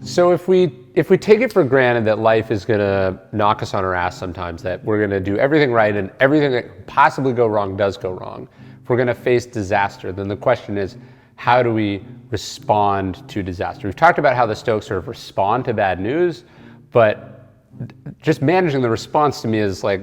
So if we take it for granted that life is going to knock us on our ass sometimes, that we're going to do everything right and everything that could possibly go wrong does go wrong, if we're going to face disaster, then the question is, how do we respond to disaster? We've talked about how the Stoics sort of respond to bad news, but just managing the response to me is like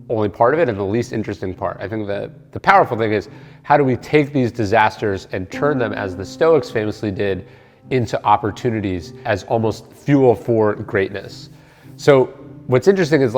only part of it and the least interesting part. I think the powerful thing is, how do we take these disasters and turn them, as the Stoics famously did, into opportunities as almost fuel for greatness? So what's interesting is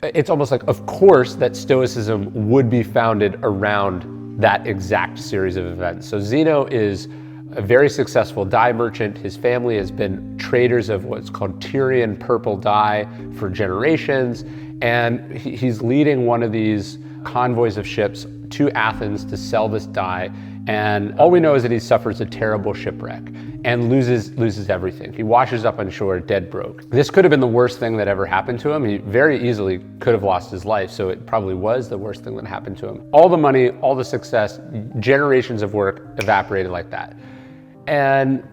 it's almost like, of course, that Stoicism would be founded around that exact series of events. So Zeno is a very successful dye merchant. His family has been traders of what's called Tyrian purple dye for generations. And he's leading one of these convoys of ships to Athens to sell this dye. And all we know is that he suffers a terrible shipwreck and loses everything. He washes up on shore dead broke. This could have been the worst thing that ever happened to him. He very easily could have lost his life, so it probably was the worst thing that happened to him. All the money, all the success, generations of work evaporated like that. And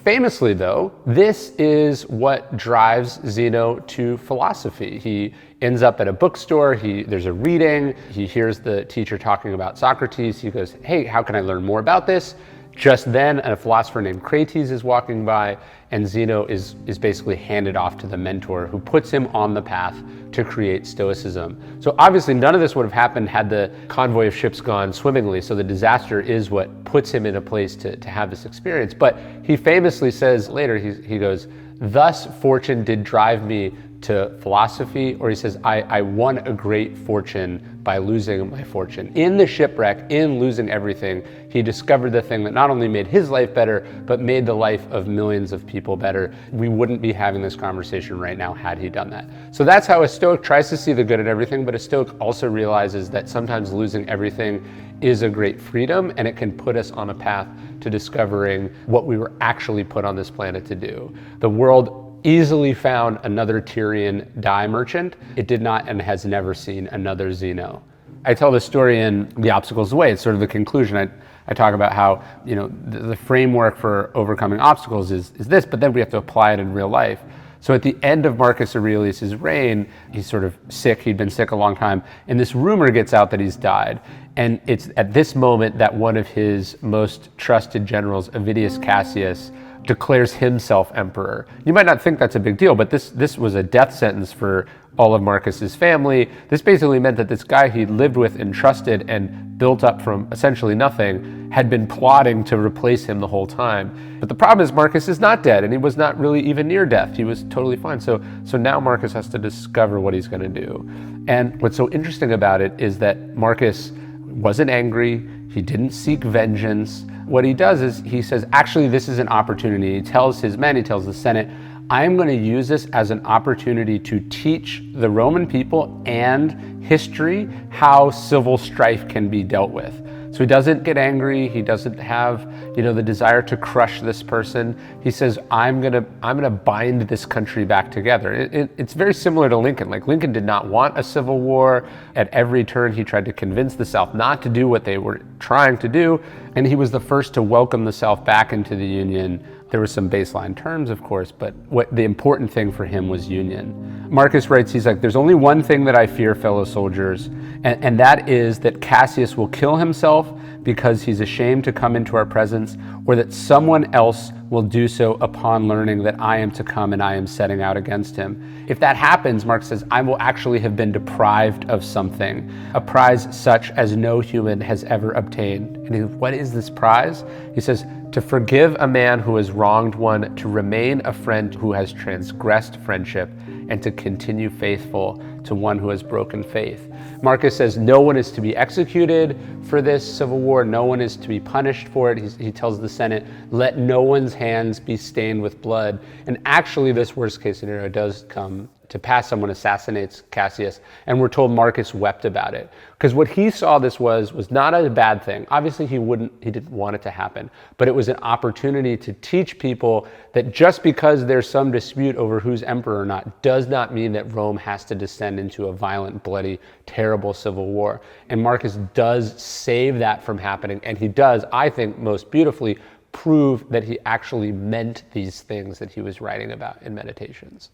famously though, this is what drives Zeno to philosophy. He ends up at a bookstore, there's a reading, he hears the teacher talking about Socrates, he goes, hey, how can I learn more about this? Just then, a philosopher named Crates is walking by, and Zeno is basically handed off to the mentor, who puts him on the path to create Stoicism. So obviously none of this would have happened had the convoy of ships gone swimmingly, so the disaster is what puts him in a place to have this experience. But he famously says later, he goes, thus fortune did drive me to philosophy, or he says, I won a great fortune by losing my fortune. In the shipwreck, in losing everything, he discovered the thing that not only made his life better, but made the life of millions of people better. We wouldn't be having this conversation right now had he done that. So that's how a Stoic tries to see the good in everything, but a Stoic also realizes that sometimes losing everything is a great freedom, and it can put us on a path to discovering what we were actually put on this planet to do. The world easily found another Tyrian dye merchant. It did not and has never seen another Zeno. I tell this story in The Obstacles Away. It's sort of the conclusion. I talk about how, the framework for overcoming obstacles is this, but then we have to apply it in real life. So at the end of Marcus Aurelius' reign, he's sort of sick. He'd been sick a long time. And this rumor gets out that he's died. And it's at this moment that one of his most trusted generals, Avidius Cassius, declares himself emperor. You might not think that's a big deal, but this was a death sentence for all of Marcus's family. This basically meant that this guy he lived with and trusted and built up from essentially nothing had been plotting to replace him the whole time. But the problem is Marcus is not dead, and he was not really even near death. He was totally fine. So now Marcus has to discover what he's going to do. And what's so interesting about it is that Marcus wasn't angry. He didn't seek vengeance. What he does is he says, actually, this is an opportunity. He tells his men, he tells the Senate, I'm going to use this as an opportunity to teach the Roman people and history how civil strife can be dealt with. So he doesn't get angry. He doesn't have, the desire to crush this person. He says, I'm gonna bind this country back together. It's very similar to Lincoln. Like, Lincoln did not want a civil war. At every turn, he tried to convince the South not to do what they were trying to do. And he was the first to welcome the South back into the Union. There were some baseline terms, of course, but what the important thing for him was union. Marcus writes, he's like, there's only one thing that I fear, fellow soldiers, and that is that Cassius will kill himself because he's ashamed to come into our presence, or that someone else will do so upon learning that I am to come and I am setting out against him. If that happens, Marx says, I will actually have been deprived of something, a prize such as no human has ever obtained. And he goes, what is this prize? He says, to forgive a man who has wronged one, to remain a friend who has transgressed friendship, and to continue faithful to one who has broken faith. Marcus says no one is to be executed for this civil war. No one is to be punished for it. He tells the Senate, let no one's hands be stained with blood. And actually, this worst case scenario does come to pass. Someone assassinates Cassius, and we're told Marcus wept about it. Because what he saw this was not a bad thing. Obviously, he didn't want it to happen, but it was an opportunity to teach people that just because there's some dispute over who's emperor or not, does not mean that Rome has to descend into a violent, bloody, terrible civil war. And Marcus does save that from happening, and he does, I think, most beautifully prove that he actually meant these things that he was writing about in Meditations.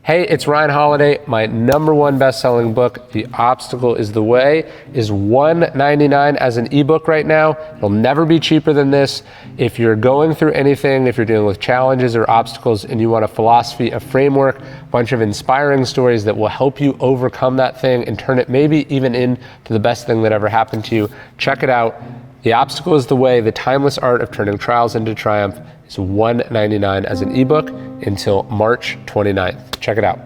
Hey, it's Ryan Holiday. My #1 best-selling book, The Obstacle is the Way, is $1.99 as an ebook right now. It'll never be cheaper than this. If you're going through anything, if you're dealing with challenges or obstacles and you want a philosophy, a framework, a bunch of inspiring stories that will help you overcome that thing and turn it maybe even into the best thing that ever happened to you, check it out. The Obstacle is the Way, The Timeless Art of Turning Trials into Triumph is $1.99 as an ebook until March 29th. Check it out.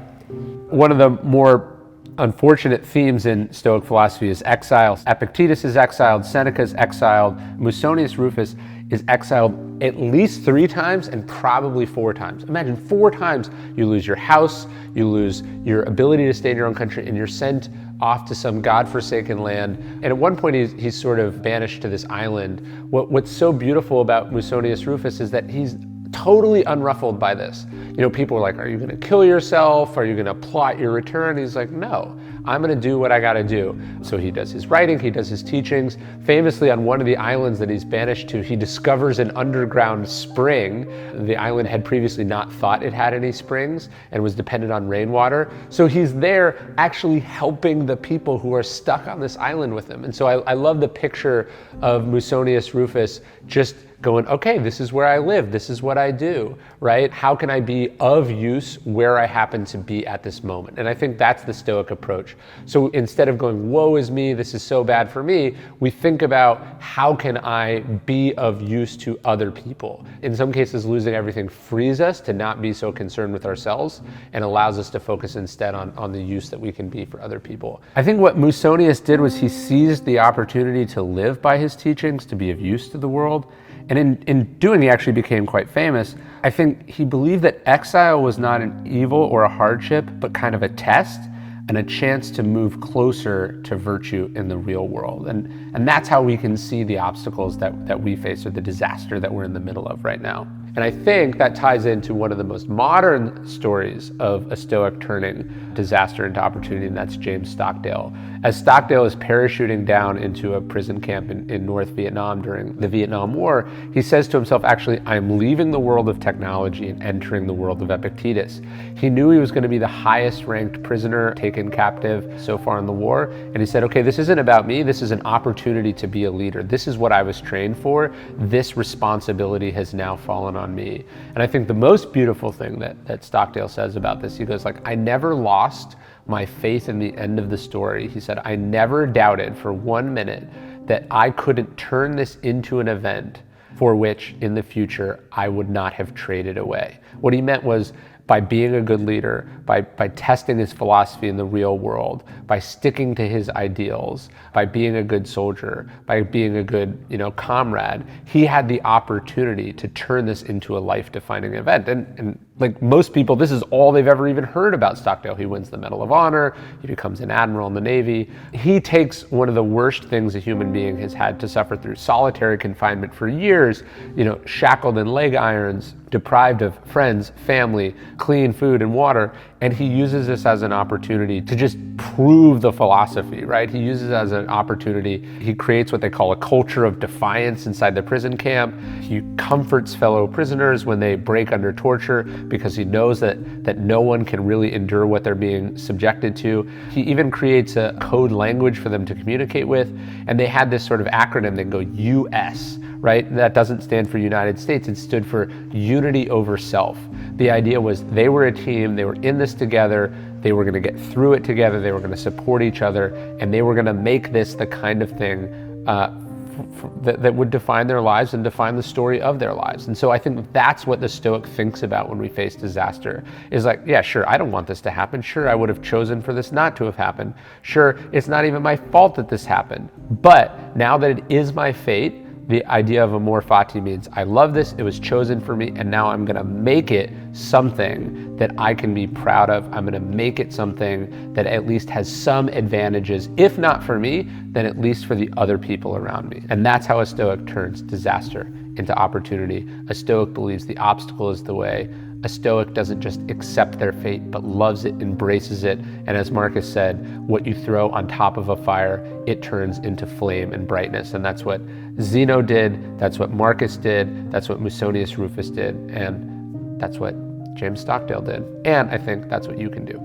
One of the more unfortunate themes in Stoic philosophy is exile. Epictetus is exiled, Seneca is exiled, Musonius Rufus is exiled at least 3 times and probably 4 times. Imagine 4 times you lose your house, you lose your ability to stay in your own country, and you're sent off to some godforsaken land. And at one point he's sort of banished to this island. What's so beautiful about Musonius Rufus is that he's totally unruffled by this. You know, people are like, are you gonna kill yourself? Are you gonna plot your return? He's like, no, I'm gonna do what I gotta do. So he does his writing, he does his teachings. Famously, on one of the islands that he's banished to, he discovers an underground spring. The island had previously not thought it had any springs and was dependent on rainwater. So he's there actually helping the people who are stuck on this island with him. And so I love the picture of Musonius Rufus just going, okay, this is where I live, this is what I do, right? How can I be of use where I happen to be at this moment? And I think that's the Stoic approach. So instead of going, woe is me, this is so bad for me, we think about how can I be of use to other people? In some cases, losing everything frees us to not be so concerned with ourselves and allows us to focus instead on the use that we can be for other people. I think what Musonius did was he seized the opportunity to live by his teachings, to be of use to the world. And in doing, he actually became quite famous. I think he believed that exile was not an evil or a hardship, but kind of a test and a chance to move closer to virtue in the real world. And that's how we can see the obstacles that we face, or the disaster that we're in the middle of right now. And I think that ties into one of the most modern stories of a Stoic turning disaster into opportunity, and that's James Stockdale. As Stockdale is parachuting down into a prison camp in North Vietnam during the Vietnam War, he says to himself, actually, I'm leaving the world of technology and entering the world of Epictetus. He knew he was going to be the highest ranked prisoner taken captive so far in the war. And he said, okay, this isn't about me. This is an opportunity to be a leader. This is what I was trained for. This responsibility has now fallen on me. And I think the most beautiful thing that Stockdale says about this, he goes like, I never lost my faith in the end of the story. He said, I never doubted for 1 minute that I couldn't turn this into an event for which in the future I would not have traded away. What he meant was, by being a good leader, by testing his philosophy in the real world, by sticking to his ideals, by being a good soldier, by being a good, comrade, he had the opportunity to turn this into a life-defining event. And like most people, this is all they've ever even heard about Stockdale. He wins the Medal of Honor, he becomes an admiral in the Navy. He takes one of the worst things a human being has had to suffer through, solitary confinement for years, shackled in leg irons, deprived of friends, family, clean food and water, and he uses this as an opportunity to just prove the philosophy, right? He uses it as an opportunity. He creates what they call a culture of defiance inside the prison camp. He comforts fellow prisoners when they break under torture because he knows that no one can really endure what they're being subjected to. He even creates a code language for them to communicate with, and they had this sort of acronym. They go US, right? That doesn't stand for United States. It stood for unity over self. The idea was they were a team, they were in this together, they were gonna get through it together, they were gonna support each other, and they were gonna make this the kind of thing that would define their lives and define the story of their lives. And so I think that's what the Stoic thinks about when we face disaster, is like, yeah, sure, I don't want this to happen. Sure, I would have chosen for this not to have happened. Sure, it's not even my fault that this happened. But now that it is my fate, the idea of amor fati means I love this, it was chosen for me, and now I'm gonna make it something that I can be proud of. I'm gonna make it something that at least has some advantages, if not for me, then at least for the other people around me. And that's how a Stoic turns disaster into opportunity. A Stoic believes the obstacle is the way. A Stoic doesn't just accept their fate, but loves it, embraces it, and as Marcus said, what you throw on top of a fire, it turns into flame and brightness, and that's what Zeno did, that's what Marcus did, that's what Musonius Rufus did, and that's what James Stockdale did. And I think that's what you can do.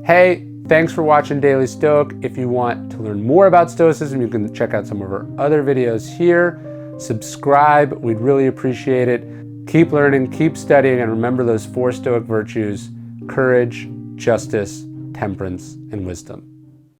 Hey, thanks for watching Daily Stoic. If you want to learn more about Stoicism, you can check out some of our other videos here. Subscribe, we'd really appreciate it. Keep learning, keep studying, and remember those 4 Stoic virtues: courage, justice, temperance, and wisdom.